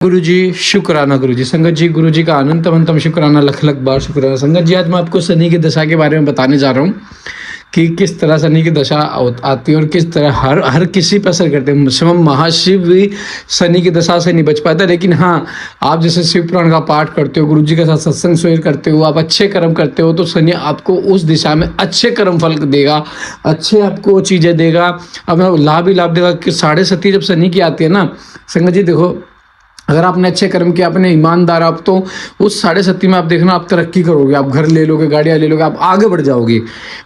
गुरु जी शुक्राना। गुरु जी संगत जी, गुरु जी का अनंत अनंतम शुक्राना, लख लख बार शुक्राना। संगत जी आज मैं आपको शनि की दशा के बारे में बताने जा रहा हूँ कि किस तरह शनि की दशा आती है और किस तरह हर हर किसी पर असर करते हैं। स्वयं महाशिव भी शनि की दशा से नहीं बच पाता, लेकिन हाँ, आप जैसे शिव पुराण का पाठ करते हो, गुरु जी के साथ सत्संग शेयर करते हो, आप अच्छे कर्म करते हो, तो शनि आपको उस दिशा में अच्छे कर्म फल देगा, अच्छे आपको चीज़ें देगा। अब लाभ ही लाभ देगा कि 7.5 जब शनि की आती है ना संगत जी, देखो अगर आपने अच्छे कर्म किया, अपने ईमानदार, आप तो उस 7.5 में आप देखना आप तरक्की करोगे, आप घर ले लोगे, गाड़ियाँ ले लोगे, आप आगे बढ़ जाओगे।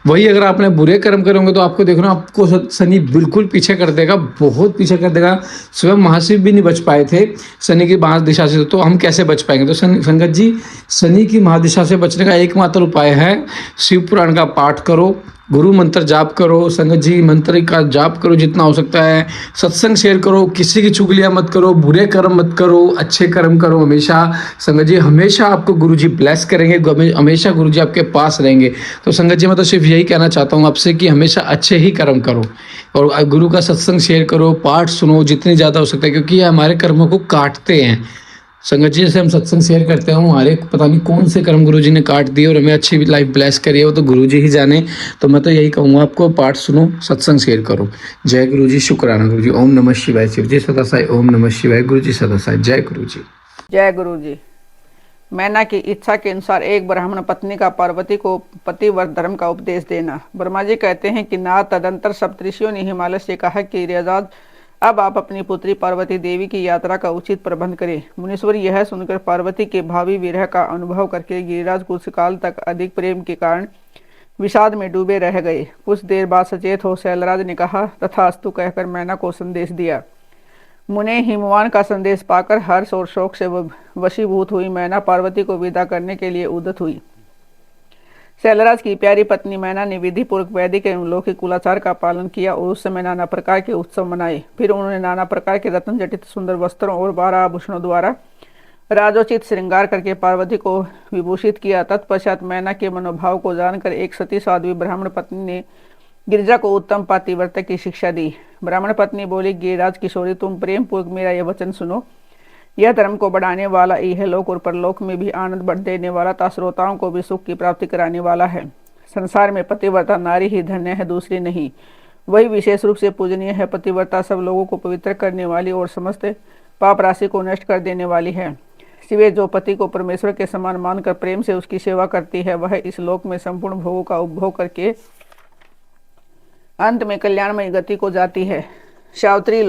वही अगर आपने बुरे कर्म करोगे तो आपको देखना आपको शनि बिल्कुल पीछे कर देगा, बहुत पीछे कर देगा। स्वयं महाशिव भी नहीं बच पाए थे शनि की महादिशा से, तो हम कैसे बच पाएंगे। तो संगत जी शनि की महादिशा से बचने का एकमात्र उपाय है शिव पुराण का पाठ करो, गुरु मंत्र जाप करो, संगत जी मंत्र का जाप करो जितना हो सकता है, सत्संग शेयर करो, किसी की चुगलियां मत करो, बुरे कर्म मत करो, अच्छे कर्म करो हमेशा। संगत जी हमेशा आपको गुरु जी ब्लेस करेंगे, हमेशा गुरु जी आपके पास रहेंगे। तो संगत जी मैं तो सिर्फ यही कहना चाहता हूँ आपसे कि हमेशा अच्छे ही कर्म करो और गुरु का सत्संग शेयर करो, पाठ सुनो जितनी ज़्यादा हो सकता है, क्योंकि ये हमारे कर्मों को काटते हैं। संगत जी से हम सत्संग शेयर करते हैं, हमारे पता नहीं कौन से कर्म गुरु जी ने काट दिए और हमें अच्छी भी लाइफ ब्लेस करी है, वो तो गुरु जी ही जाने। तो मैं तो यही कहूँगा आपको, पाठ सुनो, सत्संग शेयर करो। जय गुरु जी, शुक्राना गुरु जी। ओम नमः शिवाय। शिव जी सदा साई। ओम नमः शिवाय। गुरु जी सदा साई। जय गुरु जी। जय गुरु जी। मैना की इच्छा के अनुसार एक ब्राह्मण पत्नी का पार्वती को पतिव्रत धर्म का उपदेश देना। ब्रह्मा जी कहते हैं कि नाथ तदंतर सप्तऋषियों ने हिमालय से कहा कि गिरिराज अब आप अपनी पुत्री पार्वती देवी की यात्रा का उचित प्रबंध करें। मुनीश्वर यह सुनकर पार्वती के भावी विरह का अनुभव करके गिरिराज कुछ काल तक अधिक प्रेम के कारण विषाद में डूबे रह गए। कुछ देर बाद सचेत हो शैलराज ने कहा तथास्तु कहकर मैना को संदेश दिया। मुने हिमवान का संदेश पाकर हर्ष और शोक से वशीभूत हुई मैना पार्वती को विदा करने के लिए उद्यत हुई। शैलराज की प्यारी पत्नी मैना ने विधि पूर्वक वैदिक एवं लौकिक कुलाचार का पालन किया और उस समय नाना प्रकार के उत्सव मनाए। फिर उन्होंने नाना प्रकार के रत्न जटित सुंदर वस्त्रों और 12 आभूषणों द्वारा राजोचित श्रृंगार करके पार्वती को विभूषित किया। तत्पश्चात मैना के मनोभाव को जानकर एक सती साध्वी ब्राह्मण पत्नी ने गिरिजा को उत्तम पातिव्रत्य की शिक्षा दी। ब्राह्मण पत्नी बोली, गिरिराज किशोरी तुम प्रेम पूर्वक मेरा यह वचन सुनो। यह धर्म को बढ़ाने वाला, इहलोक और परलोक में भी आनंद बढ़ देने वाला तथा श्रोताओं को भी सुख की प्राप्ति कराने वाला है। संसार में पतिव्रता नारी ही धन्य है, दूसरी नहीं। वही विशेष रूप से पूजनीय है। पतिव्रता सब लोगों को पवित्र करने वाली और समस्त पाप राशि को नष्ट कर देने वाली है। सिवे जो पति को परमेश्वर के समान मानकर प्रेम से उसकी सेवा करती है, वह इस लोक में संपूर्ण भोगों का उपभोग करके अंत में कल्याणमय गति को जाती है। सावित्री,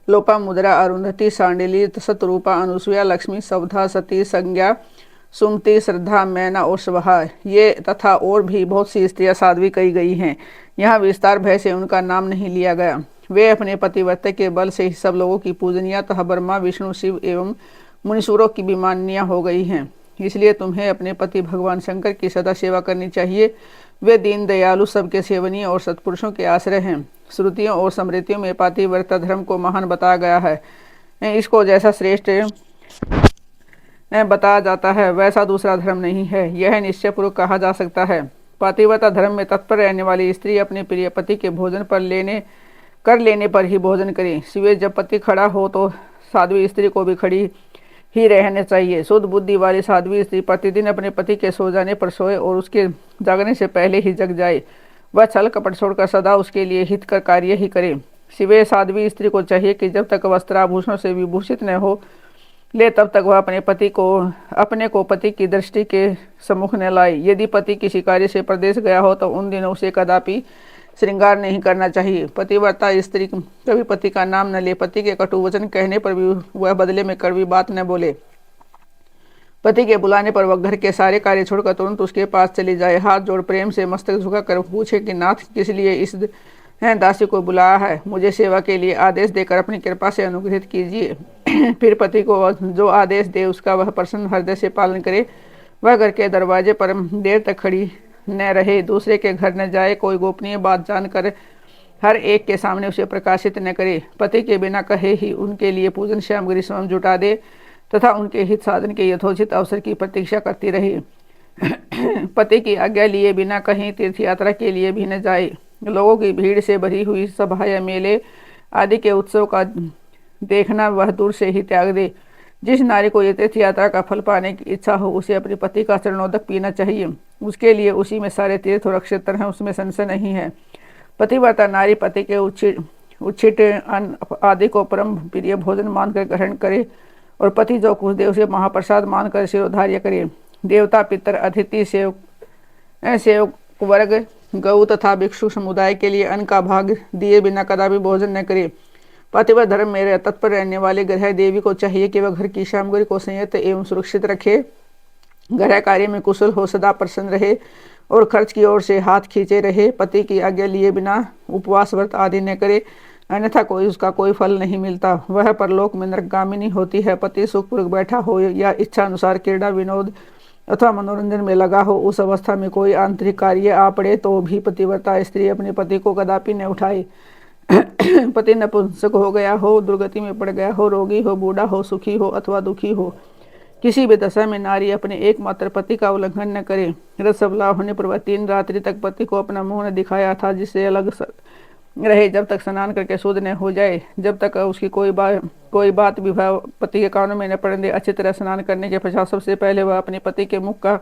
लोपा, मुद्रा, अरुंधति, सांडिली, सतरूपा, अनुसुया, लक्ष्मी, सवधा, सती, संज्ञा, सुमति, श्रद्धा, मैना और स्वहा, ये तथा और भी बहुत सी स्त्रियां साध्वी कही गई हैं। यहाँ विस्तार भय से उनका नाम नहीं लिया गया। वे अपने पतिव्रत्य के बल से ही सब लोगों की पूजनीय तथा ब्रह्मा, विष्णु, शिव एवं मुनीश्वरों की भी माननीय हो गई हैं। इसलिए तुम्हें अपने पति भगवान शंकर की सदा सेवा करनी चाहिए। वे दीन दयालु, सबके सेवनीय और सत्पुरुषों के आश्रय हैं। श्रुतियों और स्मृतियों में पातिव्रता धर्म को महान बताया गया है। इसको जैसा श्रेष्ठ बताया जाता है वैसा दूसरा धर्म नहीं है, यह निश्चय पूर्वक कहा जा सकता है। पातिव्रता धर्म में तत्पर रहने वाली स्त्री अपने प्रिय पति के भोजन कर लेने पर ही भोजन करे। सिवे जब पति खड़ा हो तो साध्वी स्त्री को भी खड़ी ही रहने चाहिए। शुद्ध बुद्धि वाली साध्वी स्त्री प्रतिदिन अपने पति के सो जाने पर सोए और उसके जागने से पहले ही जग जाए। वह छल कपट छोड़कर सदा उसके लिए हित का कार्य ही करे। सिवे साध्वी स्त्री को चाहिए कि जब तक वस्त्राभूषणों से विभूषित न हो ले तब तक वह अपने को पति की दृष्टि के सम्मुख न लाए। यदि पति किसी कार्य से प्रदेश गया हो तो उन दिनों उसे कदापि श्रृंगार नहीं करना चाहिए। पतिव्रता स्त्री कभी पति का नाम न ले। पति के कटु वचन कहने पर भी वह बदले में कड़वी बात न बोले। पति के बुलाने पर वह घर के सारे कार्य छोड़कर तुरंत उसके पास चली जाए। हाथ जोड़ प्रेम से मस्तक झुका कर पूछे कि नाथ किस लिए इस दासी को बुलाया है, मुझे सेवा के लिए आदेश देकर अपनी कृपा से अनुग्रहित कीजिए। फिर पति को जो आदेश दे उसका वह प्रसन्न हृदय से पालन करे। वह घर के दरवाजे पर देर तक खड़ी न रहे, दूसरे के घर न जाए, कोई गोपनीय बात जानकर हर एक के सामने उसे प्रकाशित न करे। पति के बिना कहे ही उनके लिए पूजन सामग्री स्वयं जुटा दे तथा उनके हित साधन के यथोचित अवसर की प्रतीक्षा करती रहे। पति की आज्ञा लिए बिना कहीं तीर्थ यात्रा के लिए भी न जाए। लोगों की भीड़ से भरी हुई सभा या मेले आदि के उत्सव का देखना वह दूर से ही त्याग दे। जिस नारी को ये तीर्थ यात्रा का फल पाने की इच्छा हो उसे अपने पति का चरणोदक पीना चाहिए। उसके लिए उसी में सारे तीर्थ और अक्षेत्र हैं, उसमें संशय नहीं है। पतिव्रता नारी पति के उच्छिष्ट अन्न आदि को परम प्रिय भोजन मानकर ग्रहण करे और पति जो कुछ दे उसे महाप्रसाद मानकर शिरोधार्य करे। देवता, पितर, अतिथि, सेवक वर्ग, गौ तथा भिक्षु समुदाय के लिए अन्न का भाग दिए बिना कदापि भोजन न करे। पतिव्रत धर्म में तत्पर रहने वाले गृह देवी को चाहिए कि वह घर की सामग्री को संयत एवं सुरक्षित रखे, गृह कार्य में कुशल हो, सदा प्रसन्न रहे और खर्च की ओर से हाथ खींचे रहे। पति की आज्ञा लिए बिना उपवास व्रत आदि न करे, अन्यथा उसका कोई फल नहीं मिलता। वह परलोक में नरकगामिनी होती है। पति सुखपूर्वक बैठा हो या इच्छा अनुसार क्रीड़ा विनोद अथवा मनोरंजन में लगा हो, उस अवस्था में कोई आंतरिक कार्य आ पड़े तो भी पतिव्रता स्त्री अपने पति को कदापि न उठाए। पति नपुंसक हो गया हो, दुर्गति में पड़ गया हो, रोगी हो, बूढ़ा हो, सुखी हो अथवा दुखी हो, किसी भी दशा में नारी अपने एकमात्र पति का उल्लंघन न करे। रसबला होने पर वह 3 रात्रि तक पति को अपना मुंह न दिखाया था, जिससे अलग रहे जब तक स्नान करके शुद्ध न हो जाए, जब तक उसकी कोई बात भी पति के कानों में न पड़ने दे। अच्छी तरह स्नान करने के पश्चात सबसे पहले वह अपने पति के मुख का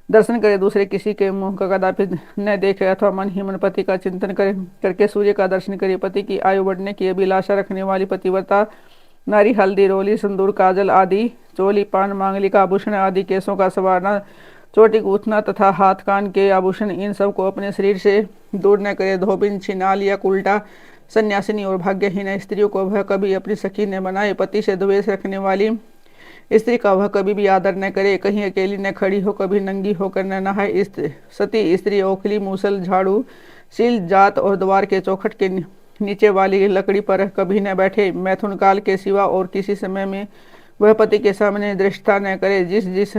दर्शन करे, दूसरे किसी के मुंह का कदापि न देखे अथवा मन ही मन पति का चिंतन करे करके सूर्य का दर्शन करे। पति की आयु बढ़ने की अभिलाषा रखने वाली पतिव्रता नारी हल्दी, रोली, सिंदूर, काजल आदि, चोली, पान, मांगलिक आभूषण आदि, केसों का संवारना, चोटी गूंथना तथा हाथ कान के आभूषण, इन सब को अपने शरीर से दूर न करे। धोबिन, छिनाल या उल्टा, सन्यासिनी और भाग्यहीन स्त्रियों को वह कभी अपनी सखी न बनाए। पति से द्वेष रखने वाली स्त्री का वह कभी भी आदर न करे। कहीं अकेली न खड़ी हो, कभी नंगी होकर न नहाए। सती स्त्री ओखली, मूसल, झाड़ू, सील, जात और द्वार के चौखट के नीचे वाली लकड़ी पर कभी न बैठे। मैथुन काल के सिवा और किसी समय में वह पति के सामने दृष्टता न करे। जिस जिस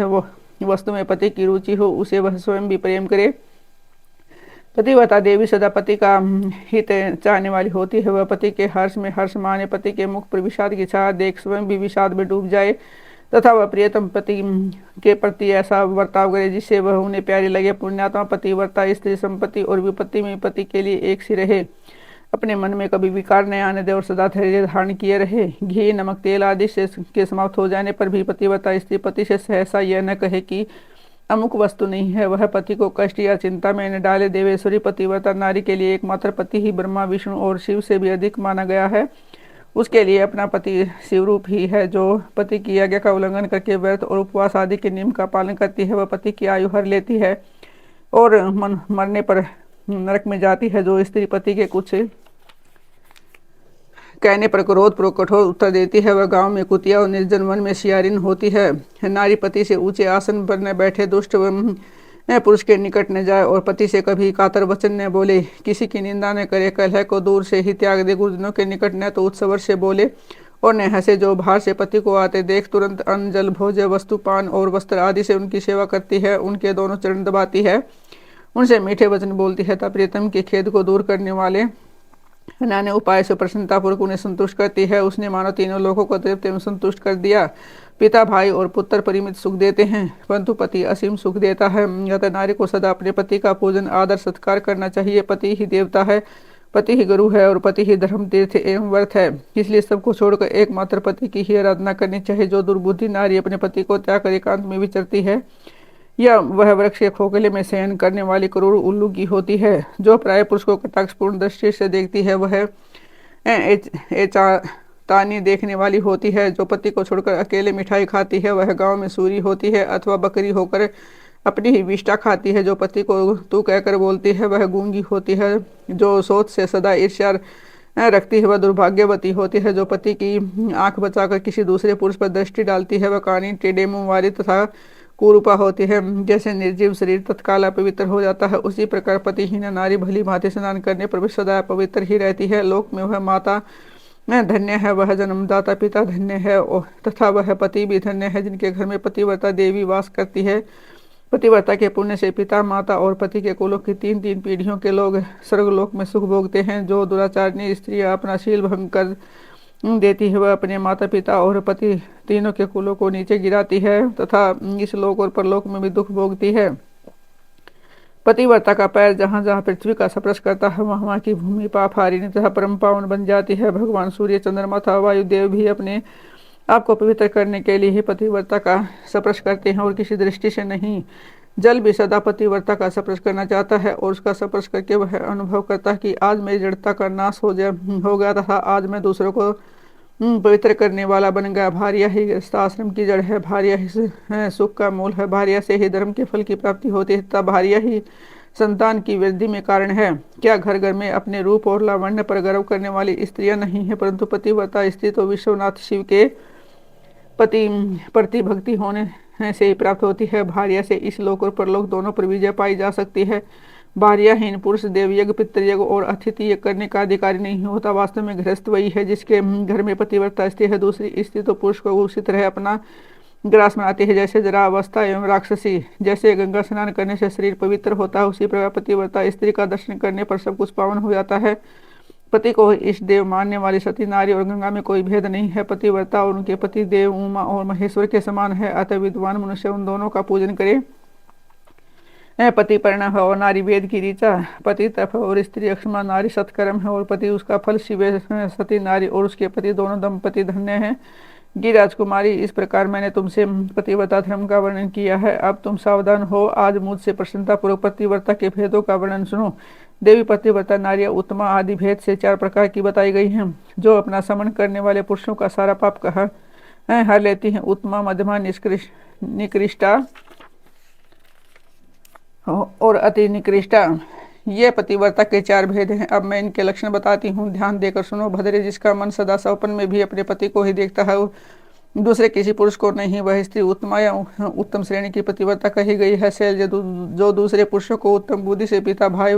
वस्तु में पति की रुचि हो उसे वह स्वयं भी प्रेम करे। पतिव्रता देवी सदा पति का हित चाहने वाली होती है। वह पति के हर्ष में हर्ष माने, पति के मुख पर विषाद की छाया देख स्वयं भी विषाद में डूब जाए तथा वह प्रियतम पति के प्रति ऐसा बर्ताव करे जिससे वह उन्हें प्यारी लगे। पुण्यात्मा पतिव्रता स्त्री संपत्ति और विपत्ति में पति के लिए एक सी रहे, अपने मन में कभी विकार न आने दे और सदा धैर्य धारण किए रहे। घी, नमक, तेल आदि से के समाप्त हो जाने पर भी पतिव्रता स्त्री पति से सहसा यह न कहे कि अमुक वस्तु नहीं है, वह पति को कष्ट या चिंता में न डाले। देवेश्वरी पतिव्रता नारी के लिए एकमात्र पति ही ब्रह्मा, विष्णु और शिव से भी अधिक माना गया है। उसके लिए अपना पति शिवरूप ही है। जो पति की आज्ञा का उल्लंघन करके व्रत और उपवास आदि के नियम का पालन करती है, वह पति की आयु हर लेती है और मरने पर नरक में जाती है। जो स्त्री पति के कुछ कहने पर क्रोधपूर्वक कठोर उत्तर देती है, वह गांव में कुतिया और निर्जन वन में सियारिन होती है। नारी पति से ऊंचे आसन पर न बैठे, दुष्ट पुरुष के निकट न जाए और पति से कभी कातर वचन न बोले, किसी की निंदा न करे, कलह को दूर से ही त्याग दे, गुरुजनों के निकट न तो उत्सवर से बोले और न हंसे। जो बाहर से पति को आते देख तुरंत अन्न, जल, भोज्य वस्तु, पान और वस्त्र आदि से उनकी सेवा करती है, उनके दोनों चरण दबाती है, उनसे मीठे वचन बोलती है तथा प्रियतम के खेद को दूर करने वाले नाने उपाय से प्रसन्नतापूर्वक उन्हें संतुष्ट करती है। उसने मानो तीनों लोगों को तृप्त एवं संतुष्ट कर दिया। पिता, भाई और पुत्र परिमित सुख देते हैं, परंतु पति असीम सुख देता है। अतः नारी को सदा अपने पति का पूजन, आदर, सत्कार करना चाहिए। पति ही देवता है, पति ही गुरु है और पति ही धर्म, तीर्थ एवं व्रत है। इसलिए सबको छोड़कर एकमात्र पति की ही आराधना करनी चाहिए। जो दुर्बुद्धि नारी अपने पति को त्याग कर एकांत में विचरती है, या वह वृक्ष के खोखले में शयन करने वाली क्रूर उल्लू की होती है। जो प्राय पुरुष को कटाक्षपूर्ण दृष्टि से देखती है, वह तानी देखने वाली होती है। जो पति को छोड़कर अकेले मिठाई खाती है, वह गांव में सूरी होती है अथवा बकरी होकर अपनी ही विष्ठा खाती है। जो पति को तू कहकर बोलती है, वह गूंगी होती है। जो सोच से सदा ईर्ष्या रखती है, वह दुर्भाग्यवती होती है। जो पति की आंख बचाकर किसी दूसरे पुरुष पर दृष्टि डालती है, वह कानी, टेढ़े मुंह वाली तथा कुरूपा होती है। जैसे निर्जीव शरीर तत्काल अपवित्र हो जाता है, उसी प्रकार पतिहीन नारी भली भांति स्नान करने पर भी सदा पवित्र ही रहती है। लोक में वह माता धन्य है, वह जन्मदाता पिता धन्य है तथा वह पति भी धन्य है जिनके घर में पतिव्रता देवी वास करती है। पतिव्रता के पुण्य से पिता, माता और पति के कुलों की 3-3 पीढ़ियों के लोग स्वर्गलोक में सुख भोगते हैं। जो दुराचारणी स्त्री अपना शील भंग कर देती है, वह अपने माता पिता और पति तीनों के कुलों को नीचे गिराती है तथा इस लोक और परलोक में भी दुख भोगती है। पतिव्रता का पैर जहाँ जहाँ पृथ्वी का स्पर्श करता है, वहाँ वहाँ की भूमि पाप हारिणी तथा परम पावन बन जाती है। भगवान सूर्य, चंद्रमा तथा वायुदेव भी अपने आपको पवित्र करने के लिए ही पतिव्रता का स्पर्श करते हैं और किसी दृष्टि से नहीं। जल भी सदा पतिव्रता का स्पर्श करना चाहता है और उसका स्पर्श करके वह अनुभव करता है कि आज मेरी जड़ता का नाश हो गया तथा आज मैं दूसरों को पवित्र करने वाला बन गया। भार्या ही गृहस्थाश्रम की जड़ है, भार्या ही सुख का मूल है, भार्या से ही धर्म के फल की प्राप्ति होती है तथा भार्या ही संतान की वृद्धि में कारण है। क्या घर घर में अपने रूप और लावण्य पर गर्व करने वाली स्त्रियां नहीं है, परंतु पतिव्रता स्त्री तो विश्वनाथ शिव के पति प्रति भक्ति होने से ही प्राप्त होती है। भार्या से इस लोक और परलोक दोनों पर विजय पाई जा सकती है। भार्याहीन पुरुष देवयज्ञ पितृयज्ञ और अतिथि यज्ञ करने का अधिकारी नहीं होता। वास्तव में गृहस्थ वही है जिसके घर में पतिव्रता स्त्री है। दूसरी स्त्री तो पुरुष को उसी तरह अपना ग्रास बनाती है जैसे जरा अवस्था एवं राक्षसी। जैसे गंगा स्नान करने से शरीर पवित्र होता है, उसी प्रकार पतिव्रता स्त्री का दर्शन करने पर सब कुछ पावन हो जाता है। पति को इष्ट देव मानने वाली सती नारी और गंगा में कोई भेद नहीं है। पतिव्रता और उनके पति देव उमा और महेश्वर के समान है। अतः विद्वान मनुष्य उन दोनों का पूजन करे। पति पर्ण है और नारी वेद की ऋचा। पति तप और स्त्री अक्षमा, नारी सत्कर्म है और पति उसका फल शिव। सती नारी और उसके पति दोनों दंपति धन्य हैं। गिरिराजकुमारी, इस प्रकार मैंने तुमसे पतिव्रता धर्म का वर्णन किया है। अब तुम सावधान हो। आज मुझसे प्रसन्नतापूर्वक पतिव्रता के भेदों का वर्णन सुनो। देवी पतिव्रता नारियां उत्तमा आदि भेद से 4 प्रकार की बताई गई हैं, जो अपना समन करने वाले पुरुषों का सारा पाप कहा हर लेती हैं। उत्तमा, मध्यमा, निकृष्टा और अति निकृष्टा, ये पतिव्रता के 4 भेद हैं। अब मैं इनके लक्षण बताती हूँ, ध्यान देकर सुनो। भद्रे, जिसका मन सदा सपन में भी अपने पति को ही देखता है, दूसरे किसी पुरुष को नहीं, वह स्त्री उत्तमा या उत्तम श्रेणी की पतिव्रता कही गई है। शैल, जो दूसरे पुरुषों को उत्तम बुद्धि से पिता, भाई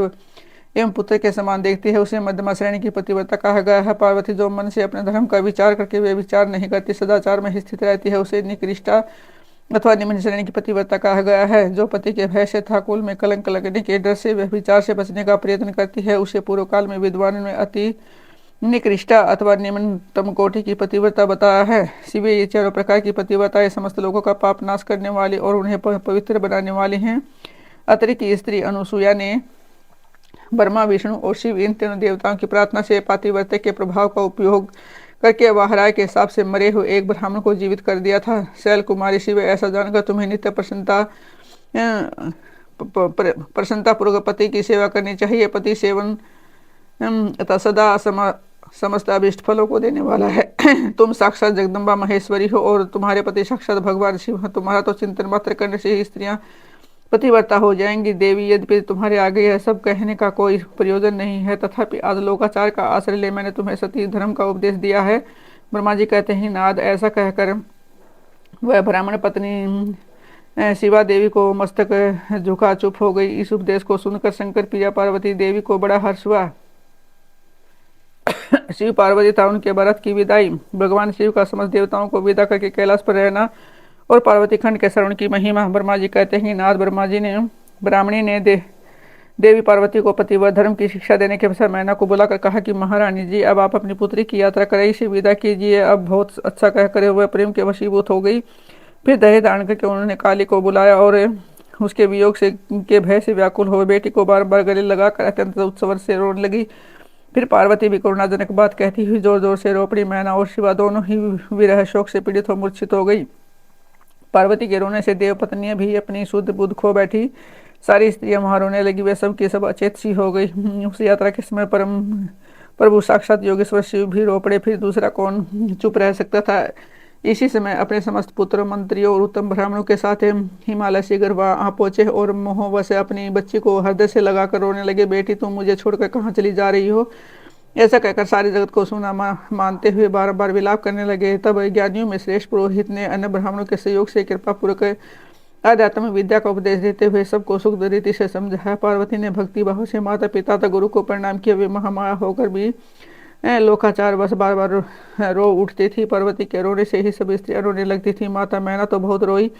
एवं पुत्र के समान देखती है, उसे मध्यमा श्रेणी की पतिव्रता कहा गया है। पार्वती, जो मन से अपने धर्म का विचार करके वे विचार नहीं करती, सदाचार में स्थित रहती है, उसे निकृष्टा अथवा निम्न श्रेणी की पतिव्रता कहा गया है। जो पति के भय से था कुल में कलंक लगने के डर से वह विचार से बचने का प्रयत्न करती है, उसे पूर्व काल में विद्वान में अति निकृष्टा अथवा निम्नतम कोटि की पतिव्रता बताया है। शिव, ये 4 प्रकार की पतिव्रता समस्त लोगों का पाप नाश करने वाली और उन्हें पवित्र बनाने वाली हैं। अतिरिक्त स्त्री अनुसुया ने ब्रह्मा, विष्णु और शिव इन तीनों देवताओं की प्रार्थना से पतिव्रता के प्रभाव का उपयोग करके वाहराय के हिसाब से मरे हुए एक ब्राह्मण को जीवित कर दिया था। शैल कुमारी, शिव, ऐसा जानकर तुम्हें नित्य प्रसन्नतापूर्वक पति की सेवा करनी चाहिए। पति सेवन तथा सदा समस्त अभिष्ट फलों को देने वाला है। तुम साक्षात जगदम्बा महेश्वरी हो और तुम्हारे पति साक्षात भगवान शिव हैं। तुम्हारा तो चिंतन मात्र करने से ही स्त्रियां पतिव्रता हो जाएंगी। देवी, यद्यपि तुम्हारे आगे यह सब कहने का कोई प्रयोजन नहीं है, तथापि आज लोकाचार का आश्रय ले मैंने तुम्हें सती धर्म का उपदेश दिया है। ब्रह्मा जी कहते हैं, नाद, ऐसा कहकर वह ब्राह्मण पत्नी शिवा देवी को मस्तक झुका चुप हो गई। इस उपदेश को सुनकर शंकर प्रिया पार्वती देवी को बड़ा हर्ष हुआ। शिव पार्वती था उनके भरत की विदाई। भगवान शिव का समस्त देवताओं को विदा करके कैलाश पर रहना और पार्वती खंड के श्रवण की महिमा। ब्रह्मा जी कहते हैं, नाथ, ब्रह्मा जी ने ब्राह्मणी ने देवी पार्वती को पतिव्रत धर्म की शिक्षा देने के पश्चात मैना को बुलाकर कहा कि महारानी जी, अब आप अपनी पुत्री की यात्रा करें, इसे विदा कीजिए। अब बहुत अच्छा कहकर वह प्रेम के वशीभूत हो गई। फिर दहेज धारण करके उन्होंने काली को बुलाया और उसके वियोग से के भय से व्याकुल हो बेटी को बार बार गले लगाकर अत्यंत उत्सव से रोने लगी। फिर पार्वती भी करुणाजनक बात कहती हुई जोर जोर से रो पड़ी। मैना और शिवा दोनों ही विरह शोक से पीड़ित हो मूर्छित हो गई। पार्वती के रोने से देव पत्नियां भी अपनी शुद्ध बुद्ध खो बैठी। सारी स्त्रियां वहां रोने लगी। वे सब की सब अचेत सी हो गई। उस यात्रा के समय परम प्रभु साक्षात योगेश्वर शिव भी रो पड़े। फिर दूसरा कौन चुप रह सकता था। इसी समय अपने समस्त पुत्र, मंत्रियों और उत्तम ब्राह्मणों के साथ हिमालय शिखर वहां पहुंचे और मोहवश से अपनी बच्ची को हृदय से लगाकर रोने लगे। बेटी, तुम मुझे छोड़कर कहाँ चली जा रही हो? ऐसा कहकर सारे जगत को सुना मानते हुए बार बार विलाप करने लगे। तब ज्ञानियों में श्रेष्ठ पुरोहित ने अन्य ब्राह्मणों के सहयोग से कृपा पूर्वक आध्यात्मिक विद्या का उपदेश देते हुए सबको सुख रीति से समझाया। पार्वती ने भक्ति भाव से माता पिता तथा गुरु को प्रणाम किया। वे महामाया होकर भी लोकाचार बस बार बार रो उठती थी। पार्वती के रोने से ही सब स्त्रियां रोने लगती थी। माता मैना तो बहुत रोई।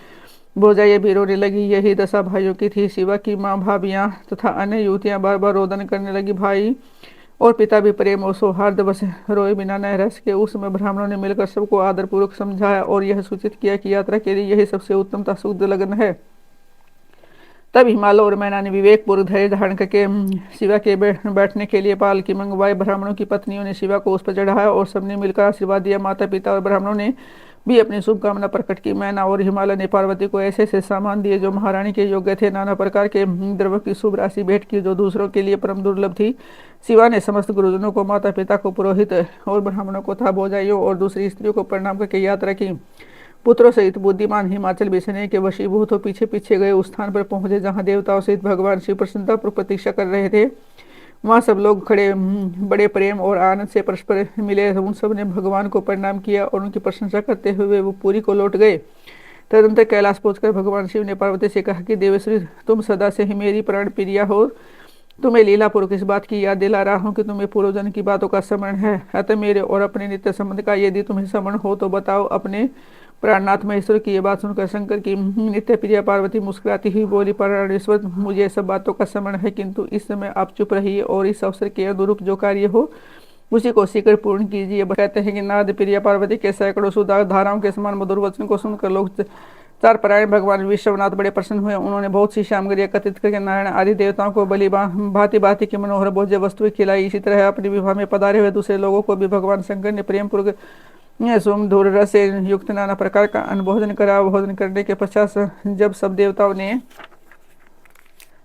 भोजाइया भी रोने लगी। यही दशा भाइयों की थी। शिवा की माँ, भाभियाँ तथा अन्य युवतियाँ बार बार रोदन करने लगी। भाई और पिता भी प्रेम और सौहार्द बस रोए बिना न रह सके। उस समय ब्राह्मणों ने मिलकर सबको आदरपूर्वक समझाया और यह सूचित किया कि यात्रा के लिए यही सबसे उत्तम तथा शुद्ध लगन है। तब हिमालय और मैना ने विवेकपूर्वक धैर्य धारण करके शिवा के बैठने के लिए पालकी मंगवाई। ब्राह्मणों की पत्नियों ने शिवा को उस पर चढ़ाया और सबने मिलकर आशीर्वाद दिया। माता पिता और ब्राह्मणों ने भी अपनी शुभकामना प्रकट की। मैना और हिमालय ने पार्वती को ऐसे ऐसे सामान दिए जो महारानी के योग्य थे। नाना प्रकार के द्रव्य की शुभ राशि भेंट की जो दूसरों के लिए परम दुर्लभ थी। शिवा ने समस्त गुरुजनों को, माता पिता को, पुरोहित और ब्राह्मणों को तथा भोजाइयों और दूसरी स्त्रियों को प्रणाम करके यात्रा की। पुत्रों सहित बुद्धिमान हिमाचल बिसने के वशीभूत हो पीछे पीछे गए उस स्थान पर पहुंचे जहां देवताओं सहित भगवान शिव प्रसन्नतापूर्वक प्रतीक्षा कर रहे थे। वहां सब लोग खड़े बड़े प्रेम और आनंद से परस्पर मिले। उन सब ने भगवान को प्रणाम किया और उनकी प्रशंसा करते हुए वो पुरी को लौट गए। तदनंतर कैलाश पहुंचकर भगवान शिव ने पार्वती से कहा कि देवेश्वरी, तुम सदा से ही मेरी प्राण प्रिया हो। तुम्हें लीलापूर्वक इस बात की याद दिला रहा हूँ कि तुम्हें पूर्वजन की बातों का स्मरण है। अतः मेरे और अपने नित्य संबंध का यदि तुम्हें स्मरण हो तो बताओ। अपने प्राणनाथ महेश्वर की ये बात सुनकर शंकर की नित्य प्रिया पार्वती मुस्कुराती हुई बोली, प्राणेश्वर, मुझे सब बातों का स्मरण है, किंतु इस समय आप चुप रहिए और इस अवसर के अनुरूप जो कार्य हो उसी को शीघ्र पूर्ण कीजिए। कहते हैं कि नारद प्रिया पार्वती के सैकड़ों सुधा धाराओं के समान मधुर वचन को सुनकर लोग चार परायण भगवान विश्वनाथ बड़े प्रसन्न हुए। उन्होंने बहुत सी सामग्री एकत्रित करके नारायण आदि देवताओं को बलि भांति भांति की मनोहर भोज्य वस्तुएं खिलाई। इसी तरह अपने विवाह में पधारे हुए दूसरे लोगों को भी भगवान शंकर ने प्रेम पूर्वक सोमधूर रस से युक्त नाना प्रकार का अन्न करा। भोजन करने के पश्चात जब सब देवताओं ने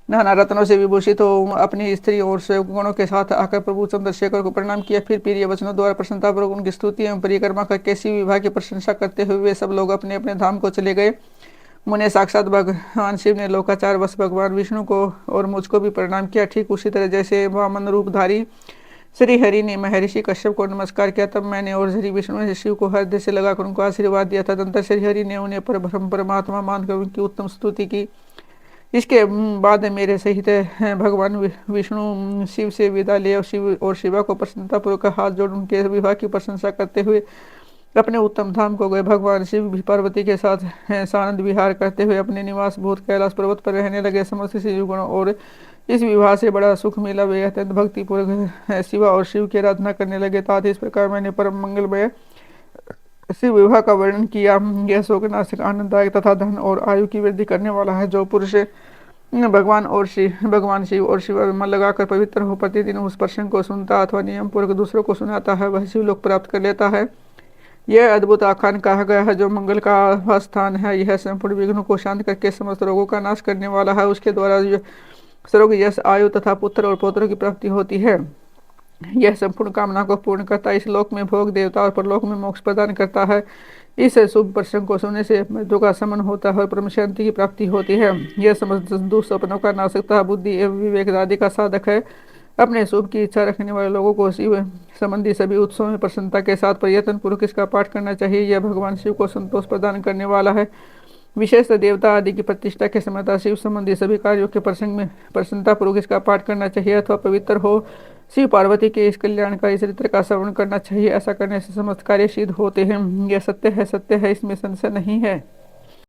नाना रत्नों से विभूषित हो अपनी स्त्री और सेवकगणों के साथ आकर प्रभु चंद्रशेखर को प्रणाम किया, फिर प्रिय वचनों द्वारा प्रसन्नतापूर्वक उनकी स्तुति एवं परिक्रमा करके शिव विवाह की प्रशंसा करते हुए वे सब लोग अपने अपने धाम को चले गए। मुने साक्षात भगवान शिव ने लोकाचार वश भगवान विष्णु को और मुझको भी प्रणाम किया। ठीक उसी तरह जैसे वामन रूपधारी श्री हरि ने महर्षि कश्यप को नमस्कार किया, तब मैंने और श्री विष्णु ने शिव को हृदय से लगाकर उनको आशीर्वाद दिया। तदंतर श्री हरि ने उन्हें परमात्मा मानकर उनकी उत्तम स्तुति की। इसके बाद मेरे सहित भगवान विष्णु शिव से विदा ले शिव और शिवा को प्रसन्नतापूर्वक हाथ जोड़ उनके विवाह की प्रशंसा करते हुए अपने उत्तम धाम को गए। भगवान शिव भी पार्वती के साथ सानंद विहार करते हुए अपने निवास भूत कैलाश पर्वत पर रहने लगे। समस्त शिवगणों और इस विवाह से बड़ा सुख मिला। वे अत्यंत भक्तिपूर्वक शिवा और शिव की आराधना करने लगे। तात इस प्रकार मैंने परम मंगलमय शिव विवाह का वर्णन किया। यह शोकनाशक, आनंददायक तथा धन और आयु की वृद्धि करने वाला है। जो पुरुष भगवान शिव और शिव में मन लगाकर पवित्र हो प्रतिदिन उस प्रसंग को सुनता अथवा नियम पूर्वक दूसरों को सुनाता है, वह शिवलोक प्राप्त कर लेता है। यह अद्भुत आख्यान कहा गया है जो मंगल का स्थान है। यह संपूर्ण विघ्नों को शांत करके समस्त रोगों का नाश करने वाला है। उसके द्वारा सर्व यश, आयु तथा पुत्र और पौत्रों की प्राप्ति होती है। यह संपूर्ण कामना को पूर्ण करता है। इस लोक में भोग देवता और परलोक में मोक्ष प्रदान करता है। इस शुभ प्रसंग को सुनने से मृत्यु का शमन होता है और परम शांति की प्राप्ति होती है। यह समस्त दुःस्वप्नों का नाशकता, बुद्धि एवं विवेक आदि का साधक है। अपने शुभ की इच्छा रखने वाले लोगों को शिव संबंधी सभी उत्सवों में प्रसन्नता के साथ प्रयत्न पूर्वक इसका पाठ करना चाहिए। यह भगवान शिव को संतोष प्रदान करने वाला है। विशेष देवता आदि की प्रतिष्ठा के समय शिव संबंधी सभी कार्यों के प्रसंग में प्रसन्नता पूर्वक इसका पाठ करना चाहिए अथवा पवित्र हो शिव पार्वती के इस कल्याणकारी चरित्र का श्रवण करना चाहिए। ऐसा करने से समस्त कार्य सिद्ध होते हैं। यह सत्य है, इसमें संशय नहीं है।